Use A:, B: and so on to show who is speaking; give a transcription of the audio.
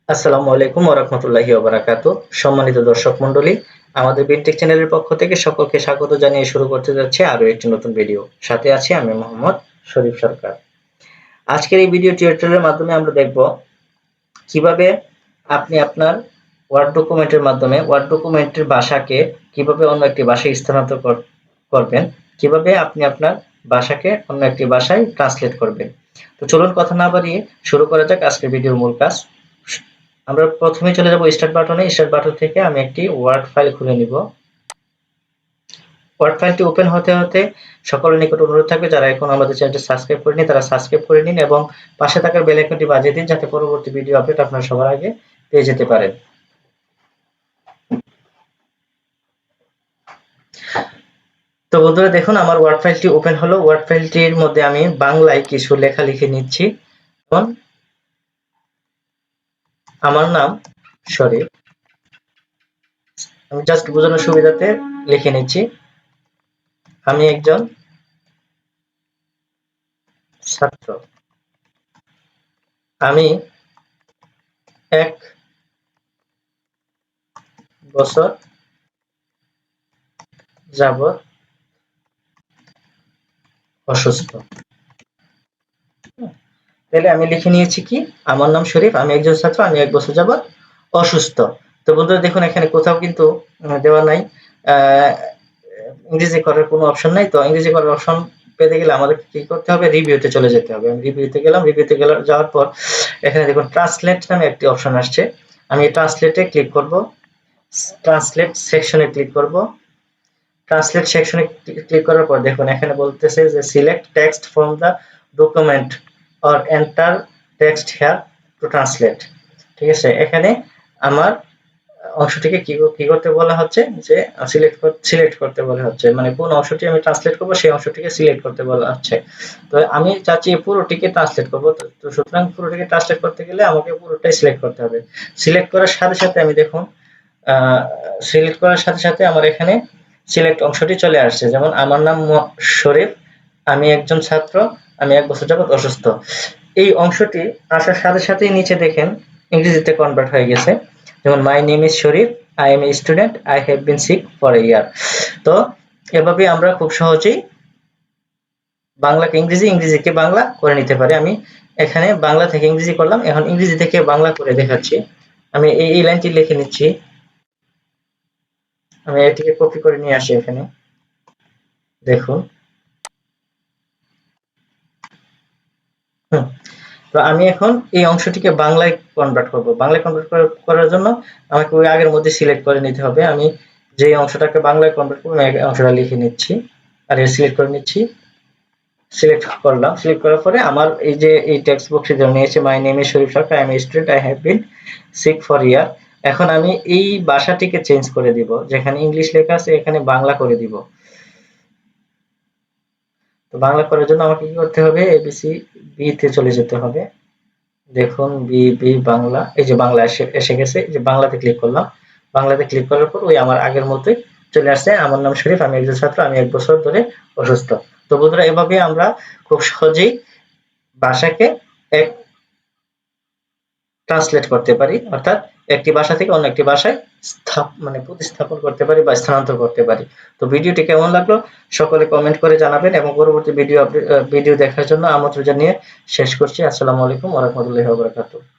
A: আসসালামু আলাইকুম ওয়া রাহমাতুল্লাহি ওয়া বারাকাতুহু। সম্মানিত দর্শক মণ্ডলী, আমাদের বিনটেক চ্যানেলের পক্ষ থেকে সকলকে স্বাগত জানিয়ে শুরু করতে যাচ্ছি আরো একটি নতুন ভিডিও। সাথে আছি আমি মোহাম্মদ শরীফ সরকার। আজকের এই ভিডিও টিউটোরিয়ালের মাধ্যমে আমরা দেখব কিভাবে আপনি আপনার ওয়ার্ড ডকুমেন্টের মাধ্যমে ওয়ার্ড ডকুমেন্টের ভাষাকে কিভাবে অন্য একটি ভাষায় স্থানান্তর করবেন, কিভাবে আপনি আপনার ভাষাকে অন্য একটি ভাষায় ট্রান্সলেট করবেন। তো চলুন কথা না বাড়িয়ে শুরু করা যাক আজকের ভিডিওর মূল কাজ। আমরা প্রথমে চলে যাব স্টার্ট বাটনে। স্টার্ট বাটন থেকে আমি একটি ওয়ার্ড ফাইল খুলে নিব। ওয়ার্ড ফাইলটি ওপেন হতে হতে সকলের নিকট অনুরোধ থাকবে, যারা এখন আমাদের চ্যানেলটি সাবস্ক্রাইব করেনি তারা সাবস্ক্রাইব করে নিন এবং পাশে থাকা বেল আইকনটি বাজিয়ে দিন, যাতে পরবর্তী ভিডিও আপডেট আপনারা সবার আগে পেয়ে যেতে পারেন। তো বন্ধুরা দেখুন, আমার ওয়ার্ড ফাইলটি ওপেন হলো। ওয়ার্ড ফাইলটির মধ্যে আমি বাংলায় কিছু লেখা লিখে নিচ্ছি। আমার নাম শরীফ, আমি জাস্ট বোঝানোর সুবিধাতে লিখে নিচ্ছি। আমি একজন ছাত্র। আমি 1 বছর যাবত অসুস্থ। তাহলে আমি লিখে নিয়েছি কি, আমার নাম শরীফ, আমি একজন ছাত্র, আমি 1 বছর যাবত অসুস্থ। তো বন্ধুরা দেখুন, এখানে কোথাও কিন্তু দেওয়া নাই ইংরেজি করার কোনো অপশন নাই। তো ইংরেজি করার অপশন পেতে গেলে আমাদের কি করতে হবে, রিভিউতে চলে যেতে হবে। আমি রিভিউতে গেলাম। যাওয়ার পর এখানে দেখুন ট্রান্সলেট নামে একটি অপশন আসছে। আমি ট্রান্সলেটে ক্লিক করব। ট্রান্সলেট সেকশনে ক্লিক করব। ট্রান্সলেট সেকশনে ক্লিক করার পর দেখুন এখানে বলতেছে যে select text from the document or enter text here to translate. ঠিক আছে, এখানে আমার অংশটিকে কি করতে বলা হচ্ছে, যে সিলেক্ট করতে বলা হচ্ছে, মানে কোন অংশটি আমি ট্রান্সলেট করব সেই অংশটিকে সিলেক্ট করতে বলা হচ্ছে। তো আমি চাচ্ছি পুরোটিকে ট্রান্সলেট করব। তো সুতরাং পুরোটিকে ট্রান্সলেট করতে গেলে আমাকে পুরোটাই সিলেক্ট করতে হবে। সিলেক্ট করার সাথে সাথে আমি দেখুন সিলেক্ট করার সাথে সাথে আমার এখানে সিলেক্ট অংশটি চলে আসছে। যেমন আমার নাম শরীফ, আমি একজন ছাত্র, আমি 1 বছর যাবত অসুস্থ। এই অংশটি আসার সাথে সাথেই নিচে দেখেন ইংরেজিতে কনভার্ট হয়ে গেছে। যেমন my name is Sharif, I am a student, I have been sick for a year. তো এভাবে আমরা খুব সহজেই বাংলাকে ইংরেজি, ইংরেজিকে বাংলা করে নিতে পারি। আমি এখানে বাংলা থেকে ইংরেজি করলাম, এখন ইংরেজি থেকে বাংলা করে দেখাচ্ছি। আমি এই লাইনটি লিখে নিচ্ছি। আমি এটিকে কপি করে নিয়ে আসি এখানে, দেখুন। তো আমি এখন এই অংশটিকে বাংলায় কনভার্ট করব। বাংলায় কনভার্ট করার জন্য আমাকে ওই আগের মধ্যে সিলেক্ট করে নিতে হবে। আমি যে অংশটাকে বাংলায় কনভার্ট করব আমি অংশটা লিখে নিচ্ছি আর সিলেক্ট করে নিচ্ছি। সিলেক্ট করলাম। সিলেক্ট করার পরে আমার এই যে এই টেক্সট বক্সে যেমন নিয়েছে my name is Sharif Sarkar, I am a student, I have been sick for year. এখন আমি এই ভাষাটিকে চেঞ্জ করে দিব, যেখানে ইংলিশ লেখা আছে এখানে বাংলা করে দিব। তো বাংলা করার জন্য আমাকে কি করতে হবে, এবিসি বি তে চলে যেতে হবে। দেখুন বি বাংলা, এই যে বাংলা এসে গেছে। এই যে বাংলাতে ক্লিক করলাম। বাংলাতে ক্লিক করার পর ওই আমার আগের মতোই চলে আসছে, আমার নাম শরীফ, আমি একজন ছাত্র, আমি 1 বছর ধরে অসুস্থ। তো বন্ধুরা এভাবে আমরা খুব সহজেই ভাষাকে এক ট্রান্সলেট করতে পারি, অর্থাৎ একটি ভাষা থেকে অন্য একটি ভাষায় প্রতিস্থাপন করতে পারি বা স্থানান্তর করতে পারি। তো ভিডিওটি কেমন লাগলো সকলে কমেন্ট করে জানাবেন এবং পরবর্তী ভিডিও দেখার জন্য আমন্ত্রণ জানিয়ে শেষ করছি। আসসালামু আলাইকুম ওয়া রাহমাতুল্লাহি ওয়া বারাকাতুহু।